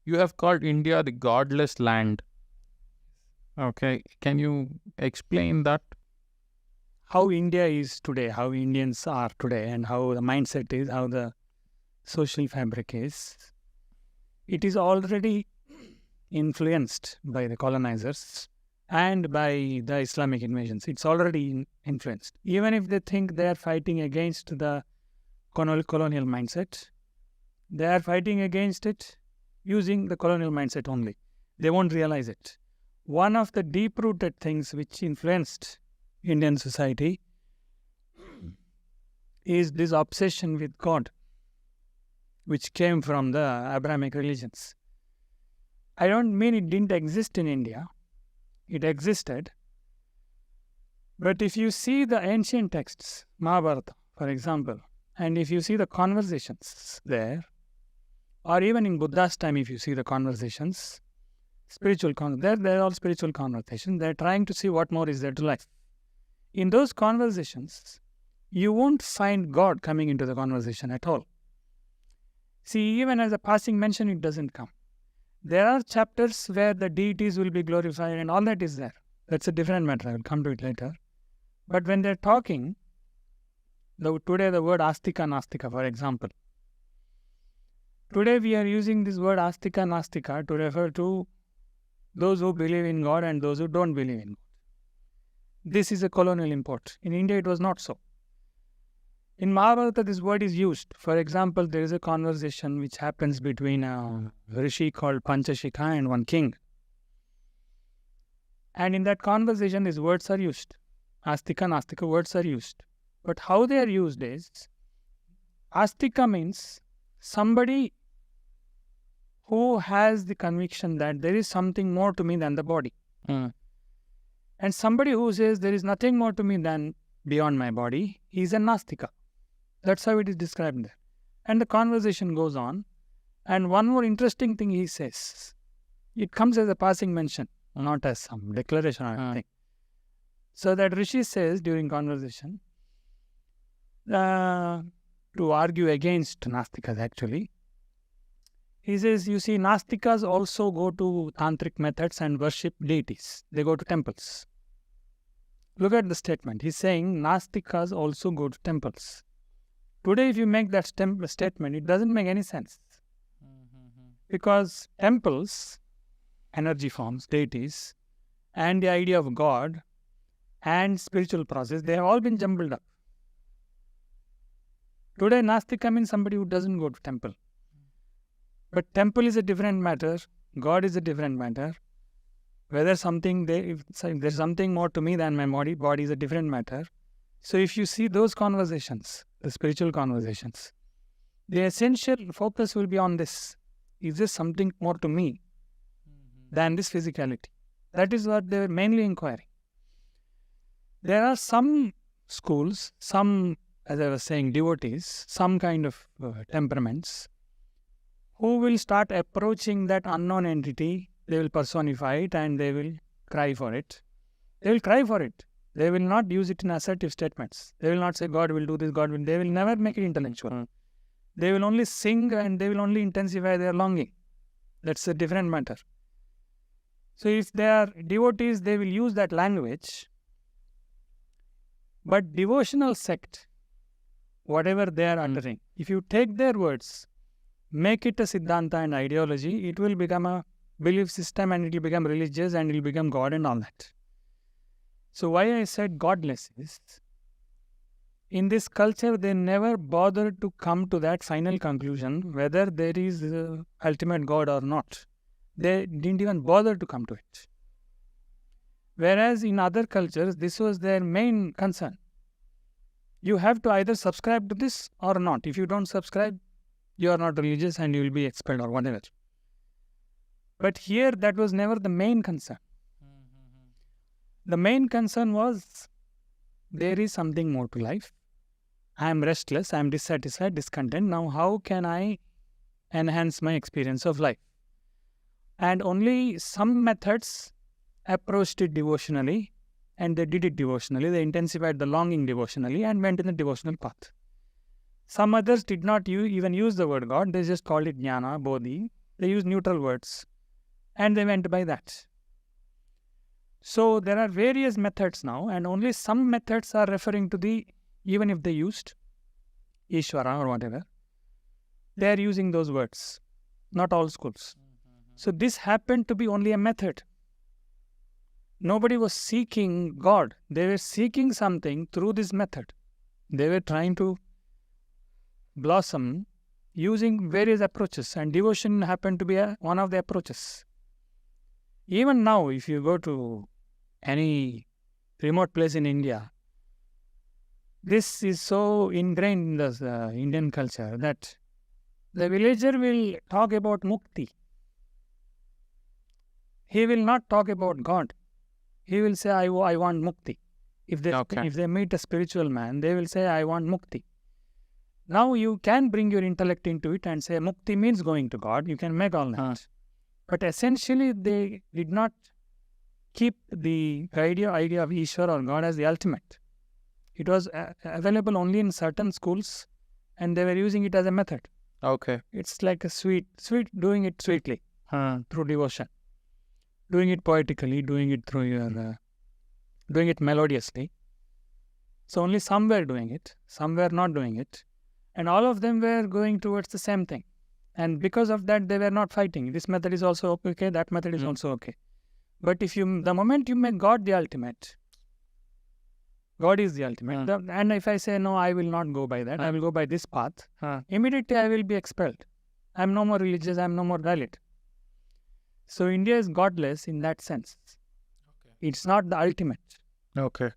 You have called India the godless land. Okay, can you explain that? How India is today, how Indians are today, and how the mindset is, how the social fabric is. It is already influenced by the colonizers and by the Islamic invasions. It's already influenced. Even if they think they are fighting against the colonial mindset, they are fighting against it using the colonial mindset only. They won't realize it. One of the deep-rooted things which influenced Indian society is this obsession with God, which came from the Abrahamic religions. I don't mean it didn't exist in India. It existed. But if you see the ancient texts, Mahabharata, for example, and if you see the conversations there, or even in Buddha's time, if you see the conversations, they're all spiritual conversations. They're trying to see what more is there to life. In those conversations, you won't find God coming into the conversation at all. See, even as a passing mention, it doesn't come. There are chapters where the deities will be glorified and all that is there. That's a different matter. I will come to it later. But when they're talking, today the word astika, nastika, for example. Today we are using this word astika, nastika to refer to those who believe in God and those who don't believe in God. This is a colonial import. In India, it was not so. In Mahabharata, this word is used. For example, there is a conversation which happens between a rishi called Panchashikha and one king. And in that conversation, these words are used. Astika, Nastika words are used. But how they are used is, Astika means somebody who has the conviction that there is something more to me than the body. And somebody who says there is nothing more to me than beyond my body, he is a Nastika. That's how it is described there. And the conversation goes on. And one more interesting thing he says. It comes as a passing mention, not as some declaration or anything. So that Rishi says during conversation, to argue against Nastikas actually, he says, you see, Nastikas also go to tantric methods and worship deities. They go to temples. Look at the statement. He's saying Nastikas also go to temples. Today, if you make that statement, it doesn't make any sense. Because temples, energy forms, deities, and the idea of God and spiritual process, they have all been jumbled up. Today, Nastika means somebody who doesn't go to temple. But temple is a different matter. God is a different matter. Whether if there's something more to me than my body is a different matter. So if you see those conversations, the spiritual conversations, the essential focus will be on this. Is there something more to me than this physicality? That is what they were mainly inquiring. There are some schools, some, as I was saying, devotees, some kind of temperaments, who will start approaching that unknown entity. They will personify it and they will cry for it. They will cry for it. They will not use it in assertive statements. They will not say, God will do this, God will. They will never make it intellectual. They will only sing and they will only intensify their longing. That's a different matter. So if they are devotees, they will use that language. But devotional sect, whatever they are uttering, if you take their words, make it a Siddhanta and ideology, it will become a belief system and it will become religious and it will become God and all that. So why I said godless is, in this culture, they never bothered to come to that final conclusion whether there is ultimate God or not. They didn't even bother to come to it. Whereas in other cultures, this was their main concern. You have to either subscribe to this or not. If you don't subscribe, you are not religious and you will be expelled or whatever. But here, that was never the main concern. The main concern was, there is something more to life. I am restless, I am dissatisfied, discontent. Now, how can I enhance my experience of life? And only some methods approached it devotionally, and they did it devotionally. They intensified the longing devotionally and went in the devotional path. Some others did not even use the word God. They just called it jnana, bodhi. They use neutral words. And they went by that. So there are various methods now, and only some methods are referring to the, even if they used Ishvara or whatever, they are using those words. Not all schools. So this happened to be only a method. Nobody was seeking God. They were seeking something through this method. They were trying to blossom using various approaches, and devotion happened to be one of the approaches. Even now, if you go to any remote place in India, this is so ingrained in the Indian culture that the villager will talk about mukti. He will not talk about God. He will say, I want mukti. If they meet a spiritual man, they will say, I want mukti. Now you can bring your intellect into it and say, mukti means going to God. You can make all that. But essentially, they did not keep the idea of Ishvara or God as the ultimate. It was available only in certain schools, and they were using it as a method. Okay. It's like a sweet, doing it sweetly through devotion. Doing it poetically, doing it through your, doing it melodiously. So only some were doing it, some were not doing it. And all of them were going towards the same thing. And because of that, they were not fighting. This method is also okay, that method is also okay. But the moment you make God the ultimate, God is the ultimate. And if I say, no, I will not go by that, I will go by this path, immediately I will be expelled. I am no more religious, I am no more valid. So India is godless in that sense. Okay. It's not the ultimate. Okay.